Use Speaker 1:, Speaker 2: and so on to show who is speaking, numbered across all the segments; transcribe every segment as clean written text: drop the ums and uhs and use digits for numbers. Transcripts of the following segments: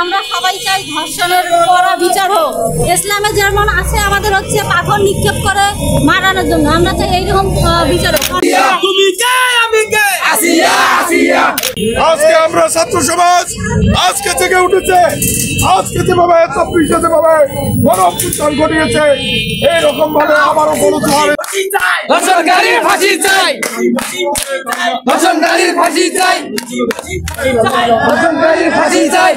Speaker 1: আমরা সবাই চাই ধর্ষণের কড়া বিচার হোক। ইসলামে যেমন আছে আমাদের হচ্ছে পাথর নিক্ষেপ করে মারানোর জন্য, আমরা চাই এইরকম বিচার হোক।
Speaker 2: আজকে আমরা ছাত্র সমাজ আজকে থেকে উঠেছে, আজকে যেভাবে যেভাবে গণঅভ্যুত্থান ঘটিয়েছে এইরকম ভাবে আবারও
Speaker 3: ধর্ষণকারীর ফাঁসি চাই, ধর্ষণকারীর ফাঁসি চাই, ধর্ষণকারীর ফাঁসি চাই, ধর্ষণকারীর ফাঁসি চাই,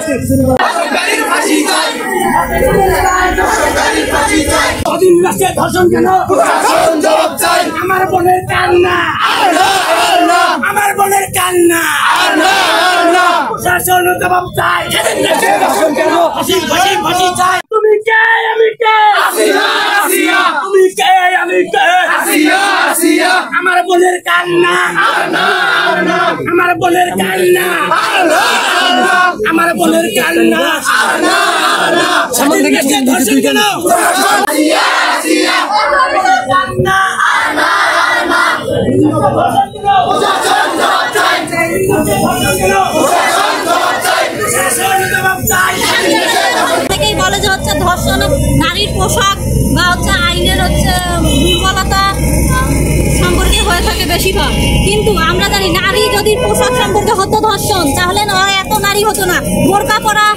Speaker 3: ধর্ষণকারীর ফাঁসি চাই। স্বাধীন রাষ্ট্রে ধর্ষণ কেন? প্রশাসন জবাব চাই। আমার বোনের কান্না, আমার বোনের কান্না, প্রশাসন জবাব চাই। স্বাধীন রাষ্ট্রে ধর্ষণ কেন? ফাঁসি ফাঁসি ফাঁসি চাই। তুমি কে আমি কে? আসিয়া আসিয়া। তুমি কে আমি কে? আসিয়া আসিয়া। আমার বোনের কান্না, আমার বোনের কান্না, আমার বোনের কান্না। স্বাধীন রাষ্ট্রে ধর্ষণ কেন? আসিয়া আসিয়া। কান্না প্রশাসন জবাব চাই, প্রশাসন জবাব চাই, প্রশাসন জবাব চাই।
Speaker 1: অনেকেই বলে যে হচ্ছে ধর্ষণ নারীর পোশাক বা হচ্ছে আইনের হচ্ছে দুর্বলতা সম্পর্কে হয়ে থাকে বেশিরভাগ, কিন্তু আমরা জানি নারী যদি পোশাক সম্পর্কে হতো ধর্ষণ তাহলে এত নারী হতো না। বোরকা পরা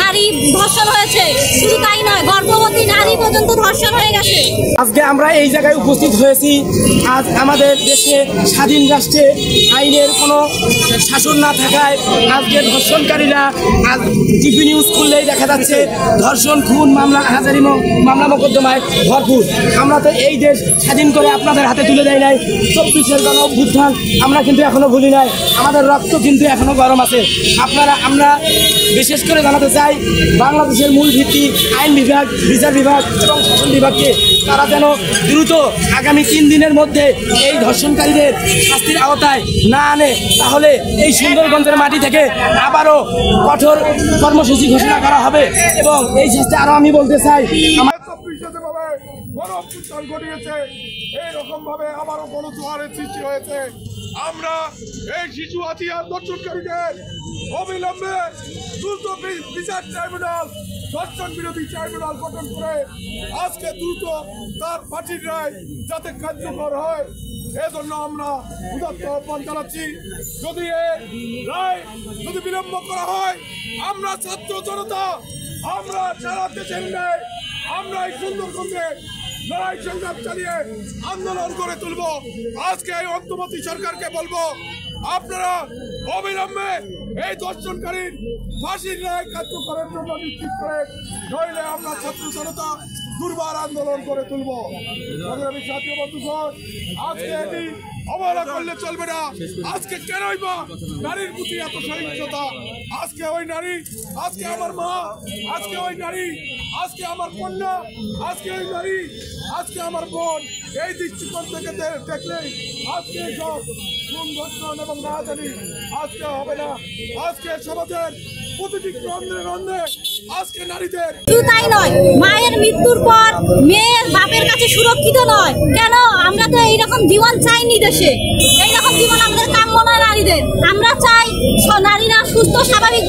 Speaker 1: নারী ধর্ষণ হয়েছে, শুধু তাই নয় গর্ভবতী নারী পর্যন্ত ধর্ষণ হয়ে গেছে।
Speaker 3: আজকে আমরা এই জায়গায় উপস্থিত হয়েছি, আজ আমাদের দেশে স্বাধীন রাষ্ট্রে আইনের কোনো শাসন না থাকায় আজকে ধর্ষণকারীরা আজ টিভি নিউজ খুললেই দেখা যাচ্ছে ধর্ষণ, খুন, মামলা, হাজারি মামলা মোকদ্দমায় ভরপুর। আমরা তো এই দেশ স্বাধীন করে আপনাদের হাতে তুলে দেয় নাই। 24-এর গণঅভ্যুত্থান আমরা কিন্তু এখনো ভুলি নাই, আমাদের রক্ত কিন্তু এখনো গরম আছে। আমরা বিশেষ করে জানাতে চাই বাংলাদেশের মূল ভিত্তি আইন বিভাগ, বিচার বিভাগ এবং শাসন বিভাগকে তারা যেন দ্রুত আগামী 3 দিনের মধ্যে এই ধর্ষণকারীদের শাস্তির আওতায় না আনে, তাহলে এই সুন্দরগঞ্জের মাটি থেকে আবারও কঠোর কর্মসূচি ঘোষণা করা হবে। এবং এই শাস্তি আরো আমি বলতে চাই,
Speaker 2: গণঅভ্যুত্থান ঘটিয়েছে এইরকম ভাবে আবারও গণজোয়ারের সৃষ্টি হয়েছে। আমরা এই শিশু হাতিয়ার ধর্ষণকারীদের অবিলম্বে দ্রুত বিচার ট্রাইব্যুনাল, ধর্ষণ বিরোধী ট্রাইব্যুনাল গঠন করে আজকে দ্রুত তার ফাঁসির রায় যাতে কার্যকর হয় এজন্য আমরা উদাত্ত আহ্বান জানাচ্ছি। যদি এই রায় যদি বিলম্ব করা হয়, আমরা ছাত্র জনতা, আমরা সারা দেশের ন্যায় আমরা এই সুন্দরগঞ্জে লড়াই সংগ্রাম চালিয়ে আন্দোলন করে তুলব। আজকে এই অন্তর্বর্তী সরকারকে বলবো, আপনারা অবিলম্বে এই ধর্ষণকারীর ফাঁসির রায় কার্যকরের জন্য নিশ্চিত করে, নইলে আমরা ছাত্র জনতা দুর্বার আন্দোলন করে তুলব। সংগ্রামী সাথী বন্ধুগণ, আজকে এটি অবহেলা করলে চলবে না। আজকে কেনই বা নারীর প্রতি এত সহিংসতা? আজকে ওই নারী, আজকে আমার মা, আজকে ওই নারী, আজকে আমার কন্যা, আজকে ওই নারী, আজকে আমার বোন, এই দৃষ্টিকোণ থেকে দেখলেই আজকে সব ধর্ষণ এবং রাজধানী আজকে হবে না। আজকে সমাজের প্রতিটি রন্ধে রন্ধে আজকে নারীদের,
Speaker 1: শুধু তাই নয় মায়ের মৃত্যুর পর মেয়ের বাপের কাছে সুরক্ষিত নয়। কেন? আমরা তো এইরকম জীবন চাইনি দেশে, এইরকম জীবন আমাদের কাম্য নয় নারীদের। আমরা চাই নারীরা সুস্থ স্বাভাবিক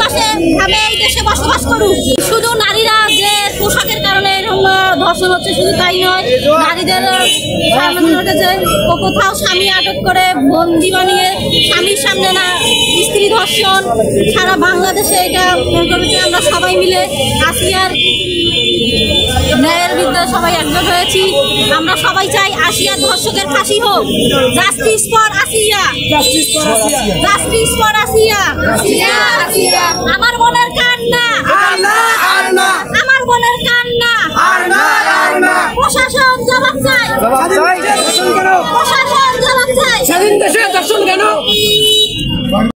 Speaker 1: ভাবে এই দেশে বসবাস করুক। শুধু নারীরা যে পোশাকের কারণে এরকম ধর্ষণ হচ্ছে শুধু তাই নয়, নারীদের কোথাও স্বামী আটক করে বন্দি বানিয়ে স্বামীর সামনে না স্ত্রী ধর্ষণ, সারা বাংলাদেশে এটা আমরা সবাই মিলে আসিয়ার ন্যায়ের বিরুদ্ধে সবাই একজোট হয়েছি। আমরা সবাই চাই আসিয়ার ধর্ষকের ফাঁসি হোক। Justice for Asiya, justice for Asiya. আমার বোনের কান্না, আমার বোনের কান্না, প্রশাসন জবাব চাই, প্রশাসন জবাব চাই।
Speaker 3: স্বাধীন দেশে ধর্ষণ কেন?